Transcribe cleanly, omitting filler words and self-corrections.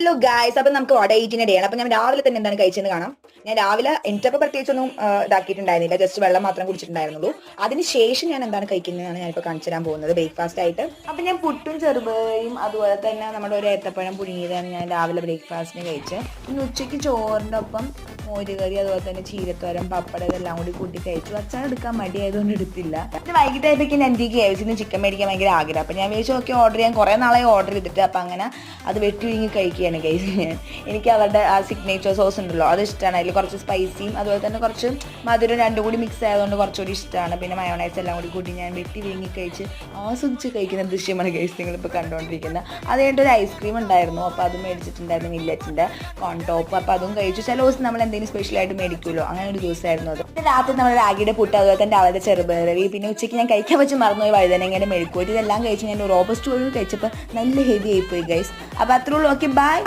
Hello guys, അപ്പൊ നമുക്ക് വട ഈറ്റിന്റെ day ആണ്. അപ്പൊ ഞാൻ രാവിലെ തന്നെ എന്താണ് കഴിച്ചെന്ന് കാണാം. ഞാൻ രാവിലെ എനിക്കപ്പോൾ പ്രത്യേകിച്ചൊന്നും ഇതാക്കിയിട്ടുണ്ടായിരുന്നില്ല, ജസ്റ്റ് വെള്ളം മാത്രം കുടിച്ചിട്ടുണ്ടായിരുന്നുള്ളൂ. അതിനുശേഷം ഞാൻ എന്താണ് കഴിക്കുന്നതാണ് ഞാനിപ്പോൾ കാണിച്ചു തരാൻ പോകുന്നത് ബ്രേക്ക്ഫാസ്റ്റ് ആയിട്ട്. അപ്പൊ ഞാൻ പുട്ടും ചെറുപയറും അതുപോലെ തന്നെ നമ്മുടെ ഒരു ഏത്തപ്പഴം പുഴുങ്ങിയതാണ് ഞാൻ രാവിലെ ബ്രേക്ക്ഫാസ്റ്റിന് കഴിച്ചത്. ഇന്ന് ഉച്ചയ്ക്ക് ചോറിൻ്റെ ഒപ്പം മോരുകറി അതുപോലെ തന്നെ ചീരത്തോരൻ പപ്പടം ഇതെല്ലാം കൂടി കൂട്ടി കഴിച്ചു. അച്ചാർ എടുക്കാൻ മടിയായതുകൊണ്ട് എടുത്തില്ല. പിന്നെ വൈകിട്ടായപ്പോഴേക്കും എനിക്ക് KFC ചിക്കൻ മേടിക്കാൻ ഭയങ്കര ആഗ്രഹം. അപ്പം ഞാൻ വിചാരിച്ചു ഓക്കെ ഓർഡർ ചെയ്യാൻ കുറേ നാളായി ഓർഡർ ചെയ്തിട്ട്. അപ്പം അങ്ങനെ അത് വെട്ടി ഒഴുങ്ങി കഴിക്കുകയാണ് ഗൈസ് ഞാൻ. എനിക്ക് അവരുടെ ആ സിഗ്നേച്ചർ സോസ് ഉണ്ടല്ലോ അത് ഇഷ്ടമാണ്. അതിൽ കുറച്ച് സ്പൈസിയും അതുപോലെ തന്നെ കുറച്ച് മധുരം രണ്ടും കൂടി മിക്സ് ആയതുകൊണ്ട് കുറച്ചുകൂടി ഇഷ്ടമാണ്. പിന്നെ മയോണൈസ് എല്ലാം കൂടി കൂട്ടി ഞാൻ വെട്ടി വീങ്ങി കഴിച്ച് ആസ്വദിച്ച് കഴിക്കുന്ന ദൃശ്യമാണ് ഗൈസ് നിങ്ങളിപ്പോൾ കണ്ടുകൊണ്ടിരിക്കുന്നത്. അത് കഴിഞ്ഞിട്ട് ഒരു ഐസ്ക്രീം ഉണ്ടായിരുന്നു, അപ്പോൾ അത് മേടിച്ചിട്ടുണ്ടായിരുന്നു മില്ലറ്റിൻ്റെ കോൺ ടോപ്പ്. അപ്പോൾ അതും കഴിച്ചു. ചില ദിവസം നമ്മൾ എന്തെങ്കിലും സ്പെഷ്യലായിട്ട് മേടിക്കുമല്ലോ, അങ്ങനെ ഒരു ദിവസമായിരുന്നു അത്. പിന്നെ രാത്രി നമ്മൾ രാഗിയുടെ പുട്ട് അതുപോലെ തന്നെ രാവിലത്തെ ചെറുപയറി, പിന്നെ ഉച്ചയ്ക്ക് ഞാൻ കഴിക്കാൻ വെച്ച് മറന്നുപോയി വഴുതനങ്ങനെ മെഴുക്കുവരട്ടി. ഇതെല്ലാം കഴിച്ച് ഞാൻ റോബസ്റ്റ് ഓയിൽ കഴിച്ചപ്പോൾ നല്ല ഹെവി ആയിപ്പോയി ഗൈസ്. അപ്പോൾ അത്രയുള്ളൂ. Okay, by.